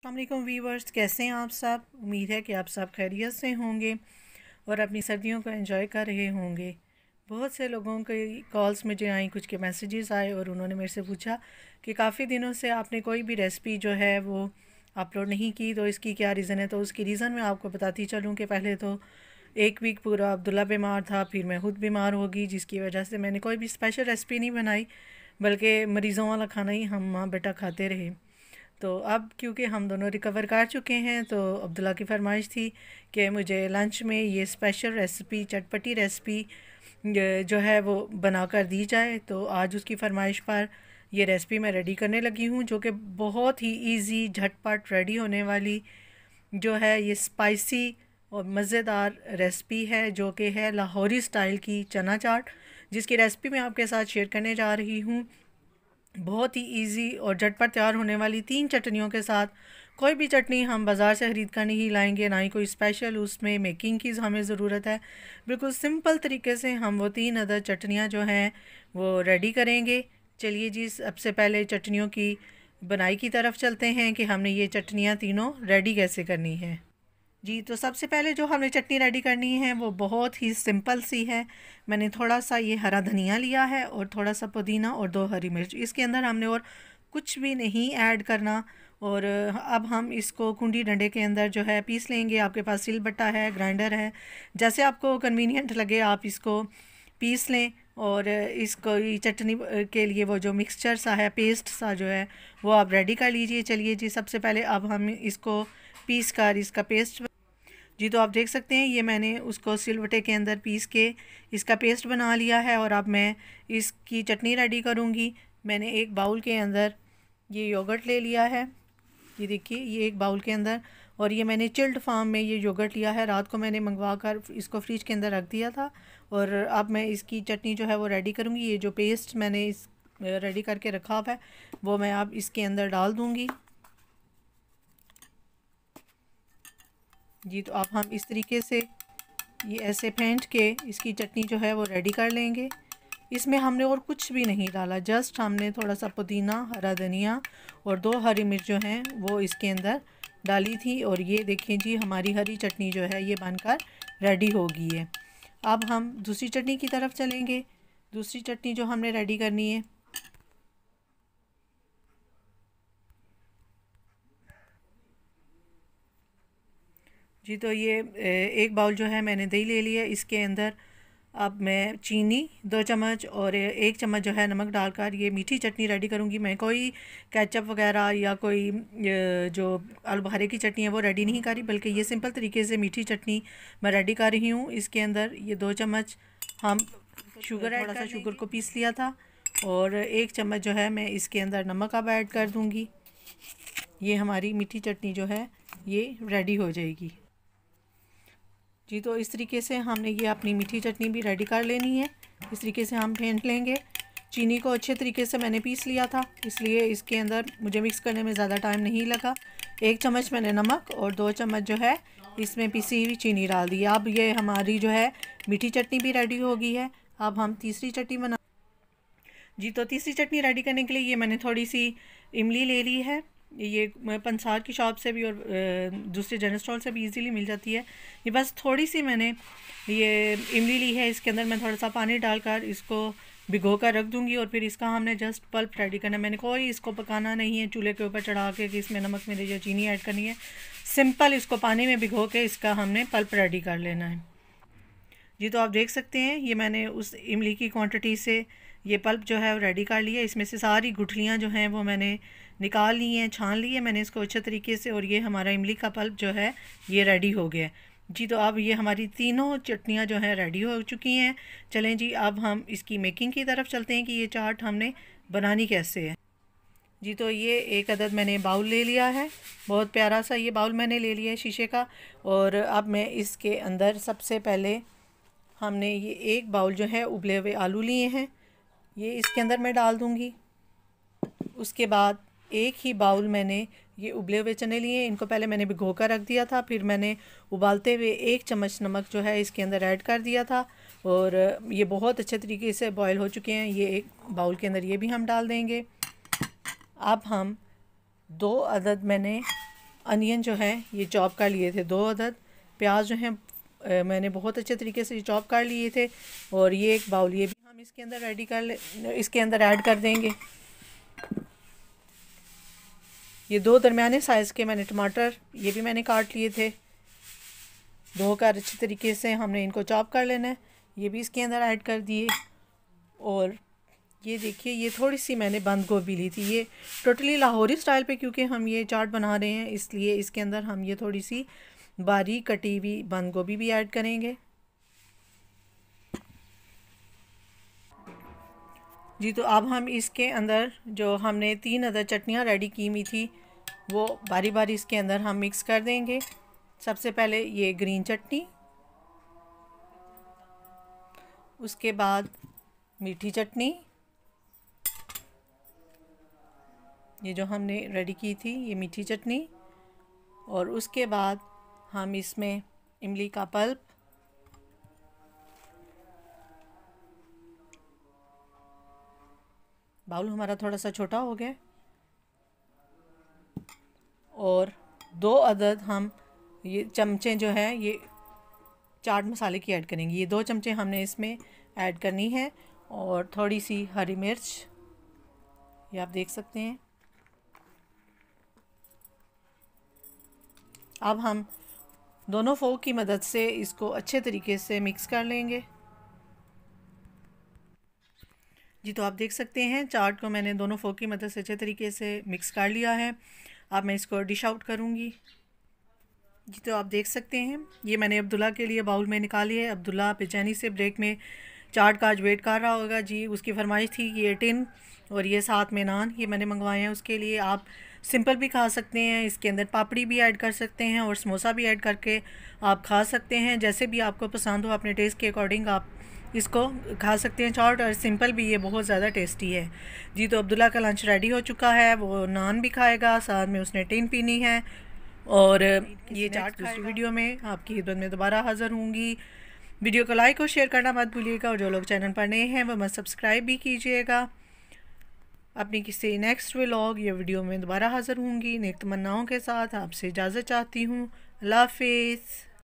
अस्सलामुअलैकुम वीवर्स, कैसे हैं आप सब। उम्मीद है कि आप सब खैरियत से होंगे और अपनी सर्दियों को एंजॉय कर रहे होंगे। बहुत से लोगों के कॉल्स मुझे आई, कुछ के मैसेजेस आए और उन्होंने मेरे से पूछा कि काफ़ी दिनों से आपने कोई भी रेसिपी जो है वो अपलोड नहीं की, तो इसकी क्या रीज़न है। तो उसकी रीज़न मैं आपको बताती चलूँ कि पहले तो एक वीक पूरा अब्दुल्ला बीमार था, फिर मैं खुद बीमार होगी, जिसकी वजह से मैंने कोई भी स्पेशल रेसिपी नहीं बनाई, बल्कि मरीज़ों वाला खाना ही हम माँ बेटा खाते रहे। तो अब क्योंकि हम दोनों रिकवर कर चुके हैं, तो अब्दुल्ला की फरमाइश थी कि मुझे लंच में ये स्पेशल रेसिपी, चटपटी रेसिपी जो है वो बना कर दी जाए। तो आज उसकी फरमाइश पर ये रेसिपी मैं रेडी करने लगी हूँ, जो कि बहुत ही इजी झटपट रेडी होने वाली जो है ये स्पाइसी और मज़ेदार रेसिपी है, जो कि है लाहौरी स्टाइल की चना चाट, जिसकी रेसिपी मैं आपके साथ शेयर करने जा रही हूँ। बहुत ही इजी और झटपट तैयार होने वाली 3 चटनियों के साथ। कोई भी चटनी हम बाज़ार से ख़रीद कर नहीं लाएंगे, ना ही कोई स्पेशल उसमें मेकिंग की हमें ज़रूरत है। बिल्कुल सिंपल तरीके से हम वो 3 अदद चटनियाँ जो हैं वो रेडी करेंगे। चलिए जी, सबसे पहले चटनियों की बनाई की तरफ चलते हैं कि हमने ये चटनियाँ तीनों रेडी कैसे करनी है। जी, तो सबसे पहले जो हमें चटनी रेडी करनी है वो बहुत ही सिंपल सी है। मैंने थोड़ा सा ये हरा धनिया लिया है और थोड़ा सा पुदीना और 2 हरी मिर्च। इसके अंदर हमने और कुछ भी नहीं ऐड करना। और अब हम इसको कुंडी डंडे के अंदर जो है पीस लेंगे। आपके पास सिलबट्टा है, ग्राइंडर है, जैसे आपको कन्वीनियंट लगे आप इसको पीस लें। और इसको ये चटनी के लिए वो जो मिक्सचर सा है, पेस्ट सा जो है, वो आप रेडी कर लीजिए। चलिए जी, सबसे पहले अब हम इसको पीस कर इसका पेस्ट। जी, तो आप देख सकते हैं ये मैंने उसको सिलवटे के अंदर पीस के इसका पेस्ट बना लिया है। और अब मैं इसकी चटनी रेडी करूँगी। मैंने एक बाउल के अंदर ये योगर्ट ले लिया है। ये देखिए, ये एक बाउल के अंदर, और ये मैंने चिल्ड फार्म में ये योगर्ट लिया है। रात को मैंने मंगवा कर इसको फ्रिज के अंदर रख दिया था। और अब मैं इसकी चटनी जो है वो रेडी करूँगी। ये जो पेस्ट मैंने इस रेडी करके रखा हुआ है वो मैं अब इसके अंदर डाल दूँगी। जी, तो अब हम इस तरीके से ये ऐसे फेंट के इसकी चटनी जो है वो रेडी कर लेंगे। इसमें हमने और कुछ भी नहीं डाला, जस्ट हमने थोड़ा सा पुदीना, हरा धनिया और 2 हरी मिर्च जो हैं वो इसके अंदर डाली थी। और ये देखें जी, हमारी हरी चटनी जो है ये बनकर रेडी हो गई है। अब हम दूसरी चटनी की तरफ चलेंगे। दूसरी चटनी जो हमने रेडी करनी है, जी, तो ये एक बाउल जो है मैंने दही ले लिया। इसके अंदर अब मैं चीनी 2 चम्मच और 1 चम्मच जो है नमक डालकर ये मीठी चटनी रेडी करूँगी। मैं कोई केचप वगैरह या कोई जो आलू बुखारे की चटनी है वो रेडी नहीं कर रही, बल्कि ये सिंपल तरीके से मीठी चटनी मैं रेडी कर रही हूँ। इसके अंदर ये 2 चम्मच हम शुगर ऐड, थोड़ा सा शुगर को पीस लिया था, और 1 चम्मच जो है मैं इसके अंदर नमक अब ऐड कर दूँगी। ये हमारी मीठी चटनी जो है ये रेडी हो जाएगी। जी, तो इस तरीके से हमने ये अपनी मीठी चटनी भी रेडी कर लेनी है। इस तरीके से हम फेंट लेंगे। चीनी को अच्छे तरीके से मैंने पीस लिया था, इसलिए इसके अंदर मुझे मिक्स करने में ज़्यादा टाइम नहीं लगा। 1 चम्मच मैंने नमक और 2 चम्मच जो है इसमें पिसी हुई चीनी डाल दी। अब ये हमारी जो है मीठी चटनी भी रेडी हो गई है। अब हम तीसरी चटनी बना। जी, तो तीसरी चटनी रेडी करने के लिए ये मैंने थोड़ी सी इमली ले ली है। ये पंसार की शॉप से भी और दूसरे जनरल स्टोर से भी इजीली मिल जाती है। ये बस थोड़ी सी मैंने ये इमली ली है। इसके अंदर मैं थोड़ा सा पानी डालकर इसको भिगो कर रख दूँगी, और फिर इसका हमने जस्ट पल्प रेडी करना है। मैंने कोई इसको पकाना नहीं है चूल्हे के ऊपर चढ़ा के कि इसमें नमक मिर्च या चीनी ऐड करनी है। सिंपल इसको पानी में भिगो के इसका हमने पल्प रेडी कर लेना है। जी, तो आप देख सकते हैं ये मैंने उस इमली की क्वांटिटी से ये पल्प जो है वो रेडी कर लिया। इसमें से सारी गुठलियाँ जो हैं वो मैंने निकाल ली हैं, छान ली है मैंने इसको अच्छे तरीके से, और ये हमारा इमली का पल्प जो है ये रेडी हो गया। जी, तो अब ये हमारी तीनों चटनियाँ जो हैं रेडी हो चुकी हैं। चलें जी, अब हम इसकी मेकिंग की तरफ चलते हैं कि ये चाट हमने बनानी कैसे है। जी, तो ये एक अदद मैंने बाउल ले लिया है। बहुत प्यारा सा ये बाउल मैंने ले लिया है शीशे का। और अब मैं इसके अंदर सबसे पहले हमने ये एक बाउल जो है उबले हुए आलू लिए हैं, ये इसके अंदर मैं डाल दूँगी। उसके बाद एक ही बाउल मैंने ये उबले हुए चने लिए। इनको पहले मैंने भिगो कर रख दिया था, फिर मैंने उबालते हुए 1 चम्मच नमक जो है इसके अंदर ऐड कर दिया था, और ये बहुत अच्छे तरीके से बॉयल हो चुके हैं। ये एक बाउल के अंदर ये भी हम डाल देंगे। अब हम 2 अदद मैंने अनियन जो है ये चॉप कर लिए थे 2 अदद। प्याज जो है मैंने बहुत अच्छे तरीके से चॉप कर लिए थे। और ये एक बाउल ये भी हम इसके अंदर रेडी कर ले, इसके अंदर ऐड कर देंगे। ये 2 दरमियाने साइज़ के मैंने टमाटर ये भी मैंने काट लिए थे। धोकर अच्छी तरीके से हमने इनको चॉप कर लेना है। ये भी इसके अंदर ऐड कर दिए। और ये देखिए ये थोड़ी सी मैंने बंद गोभी ली थी। ये टोटली लाहौरी स्टाइल पे क्योंकि हम ये चाट बना रहे हैं, इसलिए इसके अंदर हम ये थोड़ी सी बारीक कटी हुई बंद गोभी भी ऐड करेंगे। जी तो अब हम इसके अंदर जो हमने 3 अदर चटनियाँ रेडी की हुई थी वो बारी बारी इसके अंदर हम मिक्स कर देंगे। सबसे पहले ये ग्रीन चटनी, उसके बाद मीठी चटनी, ये जो हमने रेडी की थी ये मीठी चटनी, और उसके बाद हम इसमें इमली का पल्प, बाउल हमारा थोड़ा सा छोटा हो गया, और 2 अदद हम ये चमचे जो है ये चाट मसाले की ऐड करेंगे। ये 2 चमचे हमने इसमें ऐड करनी है, और थोड़ी सी हरी मिर्च ये आप देख सकते हैं। अब हम दोनों फोक की मदद से इसको अच्छे तरीके से मिक्स कर लेंगे। जी तो आप देख सकते हैं चाट को मैंने दोनों फोक की मदद से अच्छे तरीके से मिक्स कर लिया है। अब मैं इसको डिश आउट करूँगी। जी तो आप देख सकते हैं ये मैंने अब्दुल्ला के लिए बाउल में निकाली है। अब्दुल्ला बेचैनी से ब्रेक में चाट का आज वेट कर रहा होगा। जी उसकी फरमाइश थी कि ये टिन और ये साथ में नान ये मैंने मंगवाए हैं उसके लिए। आप सिंपल भी खा सकते हैं, इसके अंदर पापड़ी भी ऐड कर सकते हैं और समोसा भी ऐड करके आप खा सकते हैं। जैसे भी आपको पसंद हो अपने टेस्ट के अकॉर्डिंग आप इसको खा सकते हैं चाट, और सिंपल भी ये बहुत ज़्यादा टेस्टी है। जी तो अब्दुल्ला का लंच रेडी हो चुका है, वो नान भी खाएगा, साथ में उसने टिन पीनी है और ये चाट दूसरी वीडियो में आपकी खिदमत में दोबारा हाज़िर होंगी। वीडियो को लाइक और शेयर करना मत भूलिएगा, और जो लोग चैनल पर नए हैं वो मत सब्सक्राइब भी कीजिएगा। अपनी किसी नेक्स्ट व्लॉग या वीडियो में दोबारा हाज़िर होंगी नेक तमन्नाओं के साथ। आपसे इजाज़त चाहती हूँ। अल्लाह हाफ़िज़।